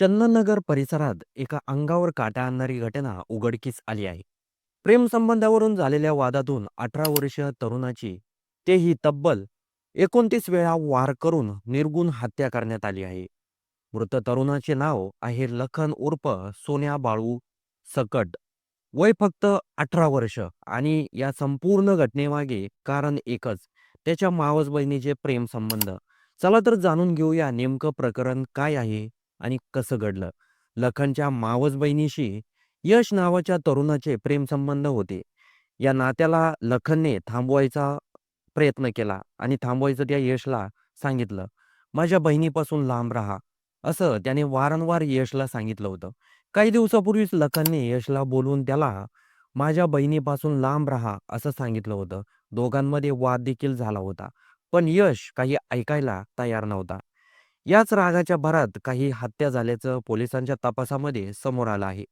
चंदननगर परिसरात एका अंगावर काटा आणणारी घटना उघडकीस आली आहे. प्रेमसंबंधावरून झालेल्या वादातून 18 वर्षीय तरुणाची तेही तब्बल 29 वेळा वार करून निर्घृण हत्या करण्यात आली आहे. मृत तरुणाचे नाव आहे लखन उर्फ सोन्या बाळू सकट. वय फक्त 18 वर्ष आणि या संपूर्ण घटनेमागे कारण एकच, त्याच्या मावस बहिणीचे प्रेमसंबंध. चला तर जाणून घेऊया नेमकं प्रकरण काय आहे आणि कसं घडलं. लखनच्या मावस बहिणीशी यश नावाच्या तरुणाचे प्रेमसंबंध होते. या नात्याला लखनने थांबवायचा प्रयत्न केला आणि थांबवायचं त्या यशला सांगितलं. "माझ्या बहिणीपासून लांब राहा," असं त्याने वारंवार यशला सांगितलं होतं. काही दिवसापूर्वीच लखनने यशला बोलवून त्याला "माझ्या बहिणीपासून लांब राहा," असं सांगितलं होतं. दोघांमध्ये वाद देखील झाला होता. पण यश काही ऐकायला तयार नव्हता. याच रागाच्या भरात काही हत्या झाल्याचं पोलिसांच्या तपासामध्ये समोर आलं आहे.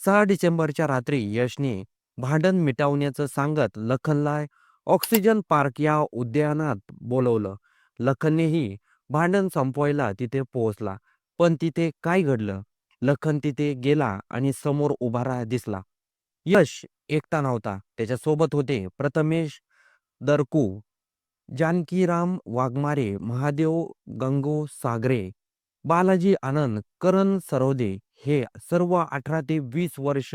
6 डिसेंबरच्या रात्री यशने भांडण मिटवण्याचं सांगत लखनला ऑक्सिजन पार्क या उद्यानात बोलवलं. लखननेही भांडण संपवायला तिथे पोहोचला. पण तिथे काय घडलं? लखन तिथे गेला आणि समोर दिसला. यश एकटा नव्हता. त्याच्यासोबत होते प्रथमेश दरकू, जानकीराम वाघमारे, महादेव गंगो सागरे, बालाजी आनंद, करण सरोदे हे सर्व 18 ते 20 वर्ष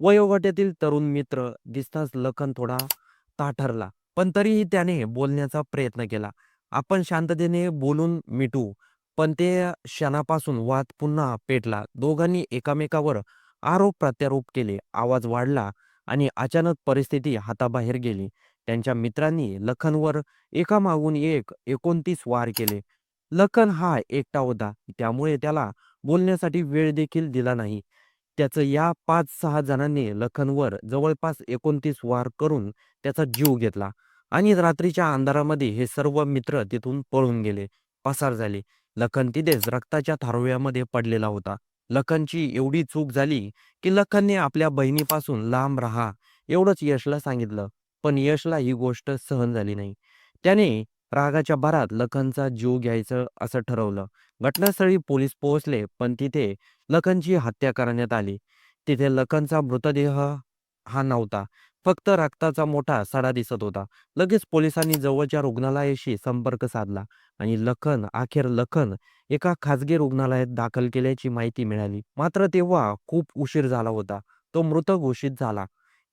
वयोगटातील तरुण मित्र. दिसताच लखन थोडा ताठरला. पण तरीही त्याने बोलण्याचा प्रयत्न केला. "आपण शांततेने बोलून मिटवू." पण ते क्षणापासून वाद पुन्हा पेटला. दोघांनी एकमेकावर आरोप प्रत्यारोप केले. आवाज वाढला आणि अचानक परिस्थिती हाताबाहेर गेली. त्यांच्या मित्रांनी लखनवर एकामागून एक 29 वार केले. लखन हा एकटा होता, त्यामुळे त्याला बोलण्यासाठी वेळ देखील दिला नाही. त्याचं या 5-6 जणांनी लखनवर जवळपास 29 वार करून त्याचा जीव घेतला आणि रात्रीच्या अंधारामध्ये हे सर्व मित्र तिथून पळून गेले, पसार झाले. लखन तिथेच रक्ताच्या थारोळ्यामध्ये पडलेला होता. लखनची एवढी चूक झाली, की लखनने आपल्या बहिणीपासून लांब राहा एवढंच यशला सांगितलं. पण यशला ही गोष्ट सहन झाली नाही. त्याने रागाच्या भरात लखनचा जीव घ्यायचं असं ठरवलं. घटनास्थळी पोलीस पोहोचले, पण तिथे लखनची हत्या करण्यात आली. तिथे लखनचा मृतदेह हा नव्हता. फक्त रक्ताचा मोठा सडा दिसत होता. लगेच पोलिसांनी जवळच्या रुग्णालयाशी संपर्क साधला आणि लखन एका खाजगी रुग्णालयात दाखल केल्याची माहिती मिळाली. मात्र तेव्हा खूप उशीर झाला होता. तो मृत घोषित झाला.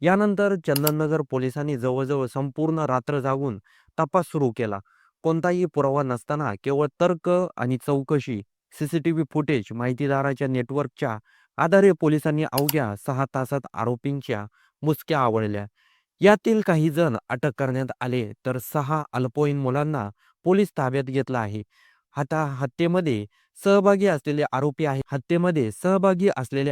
यानंतर चंदननगर पोलिसांनी जवळजवळ संपूर्ण रात्र जागून तपास सुरू केला. कोणताही पुरावा नसताना केवळ तर्क आणि चौकशी, सीसीटीव्ही फुटेज, माहितीदाराच्या नेटवर्कच्या आधारे पोलिसांनी अवघ्या 6 तासात आरोपींच्या मुसक्या आवळल्या. यातील काही जण अटक करण्यात आले, तर 6 अल्पवयीन मुलांना पोलीस ताब्यात घेतलं आहे. हत्येमध्ये सहभागी असलेले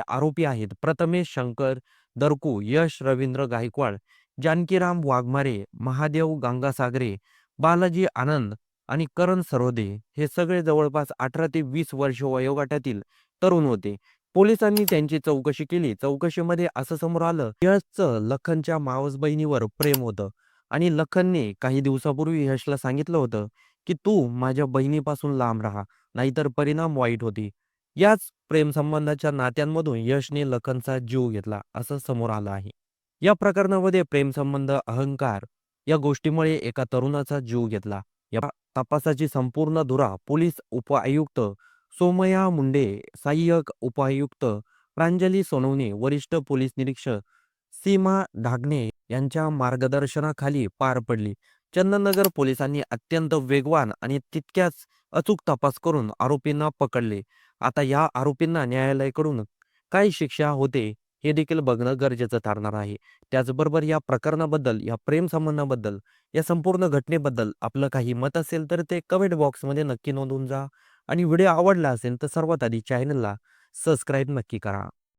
आरोपी आहेत प्रथमेश शंकर दरकू, यश रवींद्र गायकवाड, जानकीराम वाघमारे, महादेव गंगासागरे, बालाजी आनंद आणि करण सरोदे हे सगळे जवळपास 18 ते 20 वर्ष वयोगटातील तरुण होते. पोलिसांनी त्यांची चौकशी केली. चौकशीमध्ये असं समोर आलं, यशचं लखनच्या मावस बहिणीवर प्रेम होतं आणि लखनने काही दिवसापूर्वी यशला सांगितलं होतं, की "तू माझ्या बहिणीपासून लांब राहा, नाहीतर परिणाम वाईट होतील." याच प्रेमसंबंधाच्या नात्यांमधून यशने लखनचा जीव घेतला असं समोर आलं आहे. या प्रकरणामध्ये प्रेमसंबंध, अहंकार या गोष्टीमुळे एका तरुणाचा जीव घेतला. या तपासाची संपूर्ण धुरा पोलीस उपआयुक्त सोमय्या मुंडे, सहाय्यक उपआयुक्त प्रांजली सोनवणे, वरिष्ठ पोलीस निरीक्षक सीमा ढागणे यांच्या मार्गदर्शनाखाली पार पडली. चंदननगर पोलिसांनी अत्यंत वेगवान आणि तितक्याच अचूक तपास करून आरोपींना पकडले. आता या आरोपींना न्यायालयाकडून काय शिक्षा होते हे देखील बघणं गरजेचं ठरणार आहे. त्याचबरोबर या प्रकरणाबद्दल, या प्रेमसंबंधाबद्दल, या संपूर्ण घटनेबद्दल आपलं काही मत असेल तर ते कमेंट बॉक्समध्ये नक्की नोंदवून जा आणि व्हिडिओ आवडला असेल तर सर्वात आधी चॅनलला सबस्क्राईब नक्की करा.